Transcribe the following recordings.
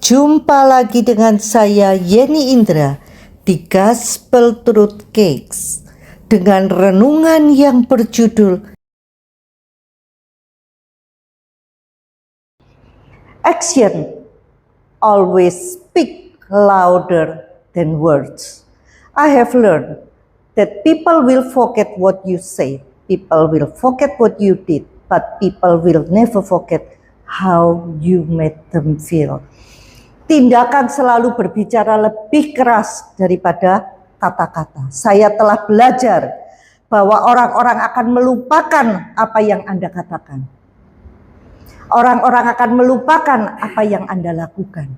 Jumpa lagi dengan saya Yeni Indra di Gospel Truth Cakes dengan renungan yang berjudul Action always speak louder than words. I have learned that people will forget what you say, people will forget what you did, but people will never forget how you made them feel. Tindakan selalu berbicara lebih keras daripada kata-kata. Saya telah belajar bahwa orang-orang akan melupakan apa yang Anda katakan. Orang-orang akan melupakan apa yang Anda lakukan.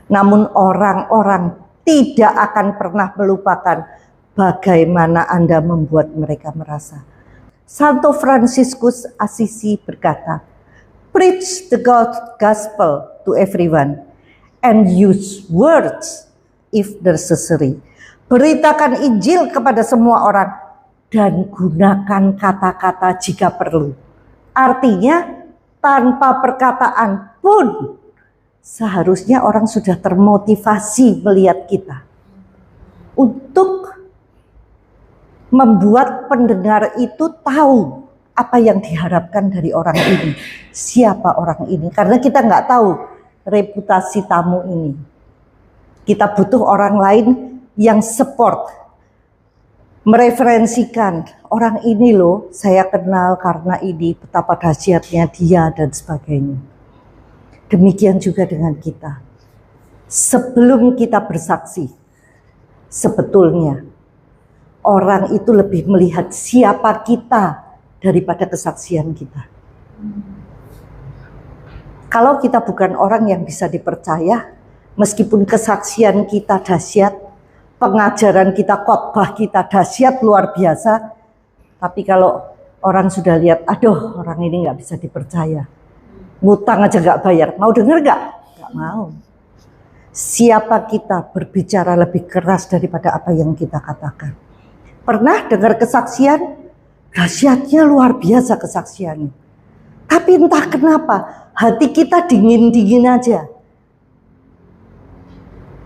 Namun orang-orang tidak akan pernah melupakan bagaimana Anda membuat mereka merasa. Santo Fransiskus Assisi berkata, "Preach the gospel to everyone and use words if necessary." Beritakan Injil kepada semua orang dan gunakan kata-kata jika perlu. Artinya tanpa perkataan pun seharusnya orang sudah termotivasi melihat kita untuk membuat pendengar itu tahu apa yang diharapkan dari orang ini, siapa orang ini, karena kita nggak tahu reputasi tamu ini. Kita butuh orang lain yang support, mereferensikan orang ini loh, saya kenal karena ini, betapa dahsyatnya dia dan sebagainya. Demikian juga dengan kita. Sebelum kita bersaksi, sebetulnya orang itu lebih melihat siapa kita daripada kesaksian kita. Kalau kita bukan orang yang bisa dipercaya, meskipun kesaksian kita dahsyat, pengajaran kita, khotbah kita dahsyat luar biasa, tapi kalau orang sudah lihat, aduh orang ini nggak bisa dipercaya, ngutang aja nggak bayar, mau denger nggak? Nggak mau. Siapa kita berbicara lebih keras daripada apa yang kita katakan. Pernah dengar kesaksian? Dahsyatnya luar biasa kesaksiannya. Tapi entah kenapa hati kita dingin-dingin aja.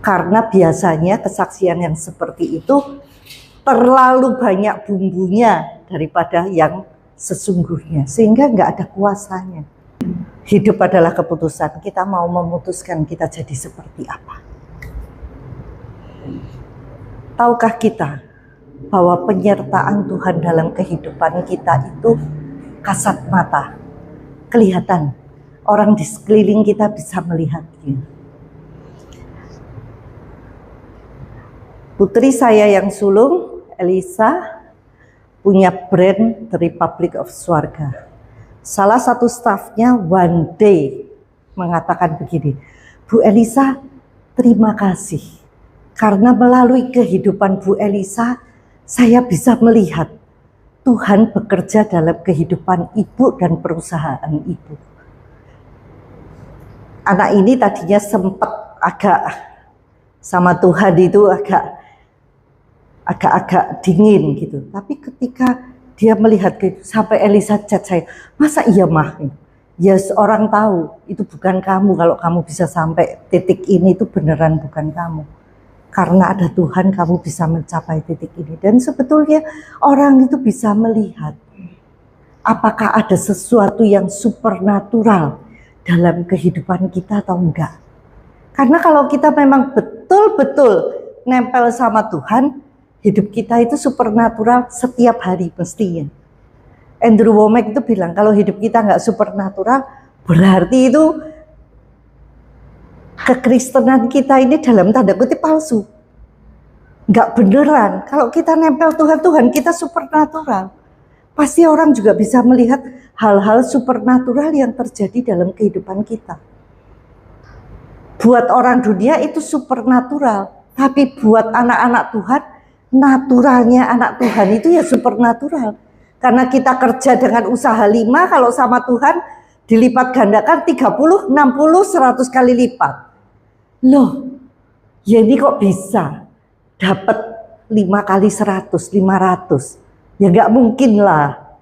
Karena biasanya kesaksian yang seperti itu terlalu banyak bumbunya daripada yang sesungguhnya. Sehingga nggak ada kuasanya. Hidup adalah keputusan. Kita mau memutuskan kita jadi seperti apa. Tahukah kita bahwa penyertaan Tuhan dalam kehidupan kita itu kasat mata. Kelihatan, orang di sekeliling kita bisa melihatnya. Putri saya yang sulung, Elisa, punya brand The Republic of Swarga. Salah satu stafnya one day mengatakan begini, Bu Elisa, terima kasih. Karena melalui kehidupan Bu Elisa, saya bisa melihat Tuhan bekerja dalam kehidupan ibu dan perusahaan ibu. Anak ini tadinya sempat agak sama Tuhan itu agak dingin gitu. Tapi ketika dia melihat sampai Elisa chat saya, masa iya mah? Ya orang tahu itu bukan kamu, kalau kamu bisa sampai titik ini itu beneran bukan kamu. Karena ada Tuhan kamu bisa mencapai titik ini. Dan sebetulnya orang itu bisa melihat apakah ada sesuatu yang supernatural dalam kehidupan kita atau enggak. Karena kalau kita memang betul-betul nempel sama Tuhan, hidup kita itu supernatural setiap hari mestinya. Andrew Wommack itu bilang kalau hidup kita enggak supernatural, berarti itu kekristenan kita ini dalam tanda kutip palsu. Enggak beneran. Kalau kita nempel Tuhan, Tuhan kita supernatural. Pasti orang juga bisa melihat hal-hal supernatural yang terjadi dalam kehidupan kita. Buat orang dunia itu supernatural. Tapi buat anak-anak Tuhan, naturalnya anak Tuhan itu ya supernatural. Karena kita kerja dengan usaha 5, kalau sama Tuhan dilipat gandakan 30, 60, 100 kali lipat. Loh, ya ini kok bisa dapat 5 kali 100, 500. Ya nggak mungkin lah.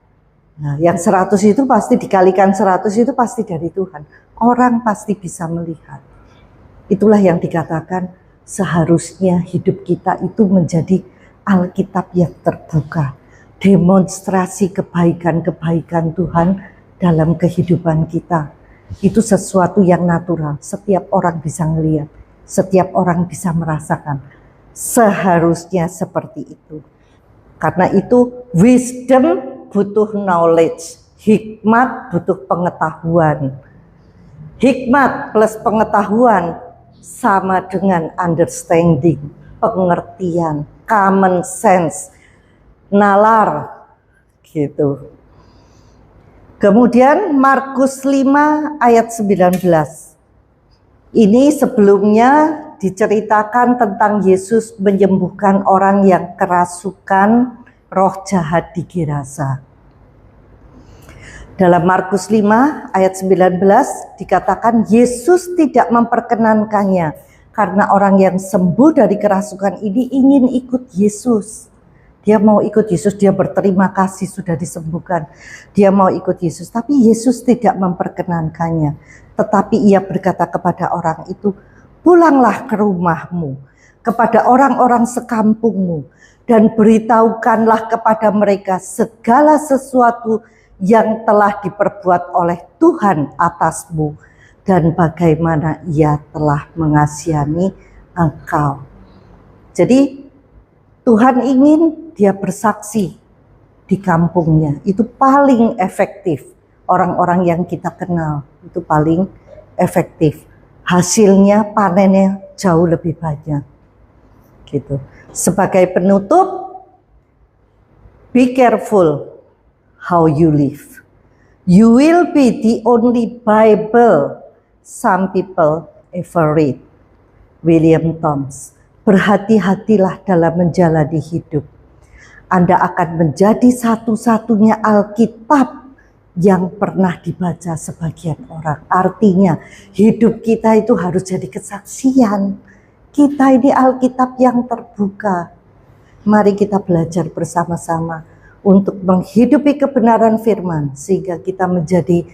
Nah, yang 100 itu pasti dikalikan 100 itu pasti dari Tuhan. Orang pasti bisa melihat. Itulah yang dikatakan seharusnya hidup kita itu menjadi Alkitab yang terbuka. Demonstrasi kebaikan-kebaikan Tuhan dalam kehidupan kita. Itu sesuatu yang natural. Setiap orang bisa melihat. Setiap orang bisa merasakan. Seharusnya seperti itu. Karena itu wisdom butuh knowledge. Hikmat butuh pengetahuan. Hikmat plus pengetahuan sama dengan understanding, pengertian, common sense, nalar, gitu. Kemudian Markus 5 ayat 19. Ini sebelumnya diceritakan tentang Yesus menyembuhkan orang yang kerasukan roh jahat di Gerasa. Dalam Markus 5 ayat 19 dikatakan Yesus tidak memperkenankannya karena orang yang sembuh dari kerasukan ini ingin ikut Yesus. Dia mau ikut Yesus, dia berterima kasih sudah disembuhkan. Dia mau ikut Yesus, tapi Yesus tidak memperkenankannya. Tetapi ia berkata kepada orang itu, pulanglah ke rumahmu, kepada orang-orang sekampungmu, dan beritahukanlah kepada mereka segala sesuatu yang telah diperbuat oleh Tuhan atasmu dan bagaimana ia telah mengasihani engkau. Jadi Tuhan ingin dia bersaksi di kampungnya. Itu paling efektif. Orang-orang yang kita kenal itu paling efektif. Hasilnya, panennya jauh lebih banyak. Gitu. Sebagai penutup, be careful how you live. You will be the only Bible some people ever read. William Thomas. Berhati-hatilah dalam menjalani hidup. Anda akan menjadi satu-satunya Alkitab yang pernah dibaca sebagian orang. Artinya hidup kita itu harus jadi kesaksian. Kita ini Alkitab yang terbuka. Mari kita belajar bersama-sama untuk menghidupi kebenaran firman sehingga kita menjadi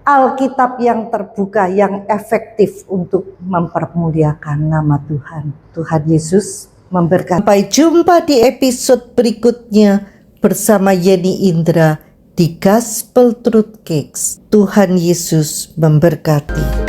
Alkitab yang terbuka, yang efektif untuk mempermuliakan nama Tuhan. Tuhan Yesus memberkati. Sampai jumpa di episode berikutnya bersama Yeni Indra di Gospel Truth Cakes. Tuhan Yesus memberkati.